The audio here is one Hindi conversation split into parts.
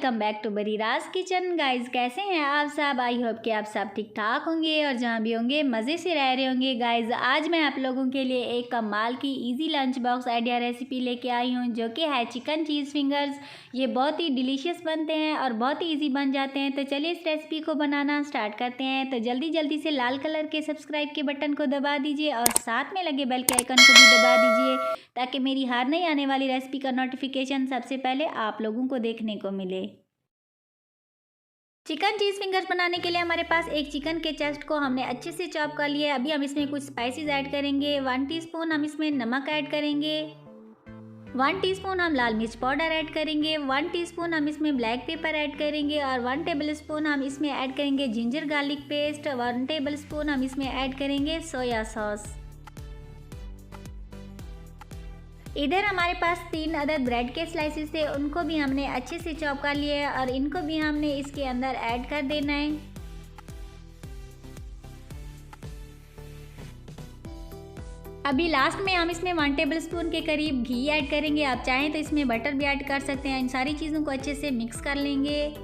Welcome back to Bariraj kitchen. Guys कैसे हैं आप सब? आई होप कि आप सब ठीक ठाक होंगे और जहां भी होंगे मज़े से रह रहे होंगे। गाइज आज मैं आप लोगों के लिए एक कमाल की easy lunch box idea recipe लेके आई हूं, जो कि है चिकन चीज़ फिंगर्स। ये बहुत ही डिलीशियस बनते हैं और बहुत ही ईजी बन जाते हैं। तो चलिए इस रेसिपी को बनाना स्टार्ट करते हैं। तो जल्दी से लाल कलर के सब्सक्राइब के बटन को दबा दीजिए और साथ में लगे बेल के आइकन को भी दबा दीजिए, ताकि मेरी हर नई आने वाली रेसिपी का नोटिफिकेशन सबसे पहले आप लोगों को देखने को मिले। चिकन चीज़ फिंगर्स बनाने के लिए हमारे पास एक चिकन के चेस्ट को हमने अच्छे से चॉप कर लिया है। अभी हम इसमें कुछ स्पाइसेस ऐड करेंगे। 1 टीस्पून हम इसमें नमक ऐड करेंगे, 1 टीस्पून हम लाल मिर्च पाउडर ऐड करेंगे, 1 टीस्पून हम इसमें ब्लैक पेपर ऐड करेंगे और 1 टेबलस्पून हम इसमें ऐड करेंगे जिंजर गार्लिक पेस्ट, 1 टेबलस्पून हम इसमें ऐड करेंगे सोया सॉस। इधर हमारे पास 3 अदद ब्रेड के स्लाइसेस थे, उनको भी हमने अच्छे से चॉप कर लिया है और इनको भी हमने इसके अंदर ऐड कर देना है। अभी लास्ट में हम इसमें 1 टेबलस्पून के करीब घी ऐड करेंगे। आप चाहें तो इसमें बटर भी ऐड कर सकते हैं। इन सारी चीज़ों को अच्छे से मिक्स कर लेंगे।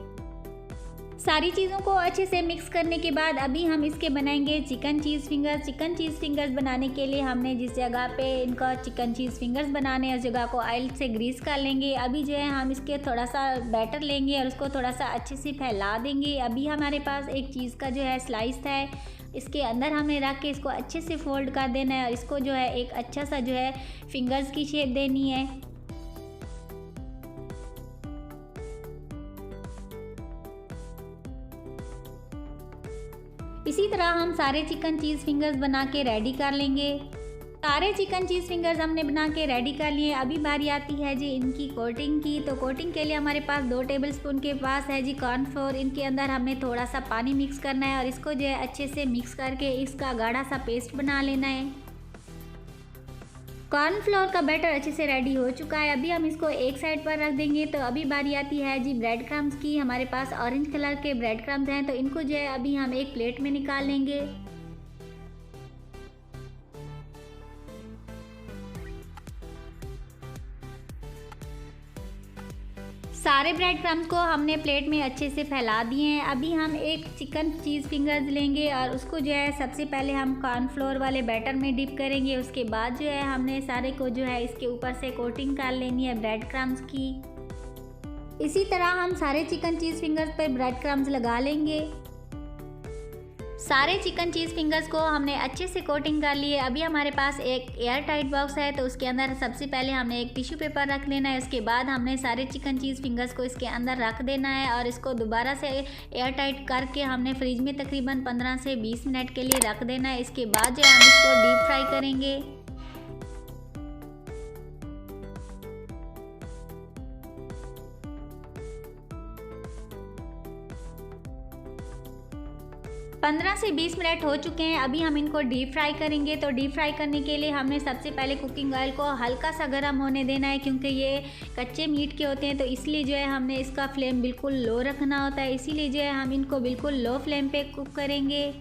सारी चीज़ों को अच्छे से मिक्स करने के बाद अभी हम इसके बनाएंगे चिकन चीज़ फिंगर्स। चिकन चीज़ फिंगर्स बनाने के लिए हमने जिस जगह पे इनका चिकन चीज़ फिंगर्स बनाने हैं उस जगह को ऑयल से ग्रीस कर लेंगे। अभी जो है हम इसके थोड़ा सा बैटर लेंगे और उसको थोड़ा सा अच्छे से फैला देंगे। अभी हमारे पास एक चीज़ का जो है स्लाइस है, इसके अंदर हमें रख के इसको अच्छे से फोल्ड कर देना है और इसको जो है एक अच्छा सा जो है फिंगर्स की शेप देनी है। इसी तरह हम सारे चिकन चीज़ फिंगर्स बना के रेडी कर लेंगे। सारे चिकन चीज़ फिंगर्स हमने बना के रेडी कर लिए। अभी बारी आती है जी इनकी कोटिंग की। तो कोटिंग के लिए हमारे पास 2 टेबलस्पून के पास है जी कॉर्नफ्लोर। इनके अंदर हमने थोड़ा सा पानी मिक्स करना है और इसको जो है अच्छे से मिक्स करके इसका गाढ़ा सा पेस्ट बना लेना है। कॉर्नफ्लोर का बैटर अच्छे से रेडी हो चुका है। अभी हम इसको एक साइड पर रख देंगे। तो अभी बारी आती है जी ब्रेड क्रम्स की। हमारे पास ऑरेंज कलर के ब्रेड क्रम्स हैं, तो इनको जो है अभी हम एक प्लेट में निकाल लेंगे। सारे ब्रेड क्रम्स को हमने प्लेट में अच्छे से फैला दिए हैं। अभी हम एक चिकन चीज़ फिंगर्स लेंगे और उसको जो है सबसे पहले हम कॉर्नफ्लोर वाले बैटर में डिप करेंगे। उसके बाद जो है हमने सारे को जो है इसके ऊपर से कोटिंग कर लेनी है ब्रेड क्रम्स की। इसी तरह हम सारे चिकन चीज़ फिंगर्स पर ब्रेड क्रम्स लगा लेंगे। सारे चिकन चीज़ फिंगर्स को हमने अच्छे से कोटिंग कर लिए। अभी हमारे पास एक एयर टाइट बॉक्स है, तो उसके अंदर सबसे पहले हमने एक टिश्यू पेपर रख लेना है। उसके बाद हमने सारे चिकन चीज़ फिंगर्स को इसके अंदर रख देना है और इसको दोबारा से एयर टाइट करके हमने फ्रिज में तकरीबन 15 से 20 मिनट के लिए रख देना है। इसके बाद जो है हम इसको डीप फ्राई करेंगे। पंद्रह से 20 मिनट हो चुके हैं। अभी हम इनको डीप फ्राई करेंगे। तो डीप फ्राई करने के लिए हमने सबसे पहले कुकिंग ऑयल को हल्का सा गर्म होने देना है, क्योंकि ये कच्चे मीट के होते हैं, तो इसलिए जो है हमने इसका फ्लेम बिल्कुल लो रखना होता है। इसीलिए जो है हम इनको बिल्कुल लो फ्लेम पे कुक करेंगे।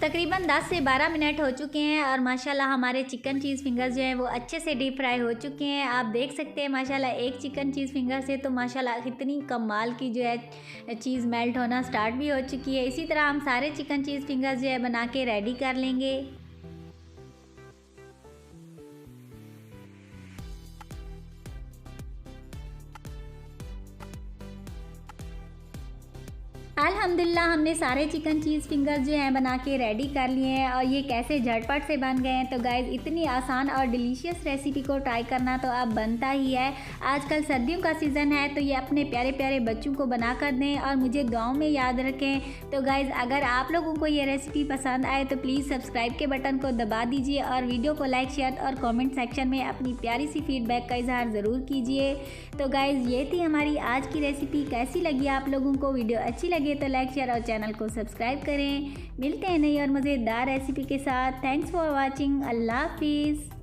तकरीबन 10 से 12 मिनट हो चुके हैं और माशाल्लाह हमारे चिकन चीज़ फिंगर्स जो हैं वो अच्छे से डीप फ्राई हो चुके हैं। आप देख सकते हैं माशाल्लाह एक चिकन चीज़ फिंगर से तो माशाल्लाह इतनी कमाल की जो है चीज़ मेल्ट होना स्टार्ट भी हो चुकी है। इसी तरह हम सारे चिकन चीज़ फिंगर्स जो है बना के रेडी कर लेंगे। अल्हम्दुलिल्लाह हमने सारे चिकन चीज़ फिंगर्स जो हैं बना के रेडी कर लिए हैं और ये कैसे झटपट से बन गए हैं। तो गाइज़ इतनी आसान और डिलीशियस रेसिपी को ट्राई करना तो अब बनता ही है। आजकल सर्दियों का सीज़न है, तो ये अपने प्यारे प्यारे बच्चों को बना कर दें और मुझे दुआओं में याद रखें। तो गाइज़ अगर आप लोगों को ये रेसिपी पसंद आए तो प्लीज़ सब्सक्राइब के बटन को दबा दीजिए और वीडियो को लाइक, शेयर और कॉमेंट सेक्शन में अपनी प्यारी सी फीडबैक का इजहार ज़रूर कीजिए। तो गाइज़ ये थी हमारी आज की रेसिपी। कैसी लगी आप लोगों को? वीडियो अच्छी लगे तो लाइक, शेयर और चैनल को सब्सक्राइब करें। मिलते हैं नई और मज़ेदार रेसिपी के साथ। Thanks for watching. अल्लाह हाफिज़।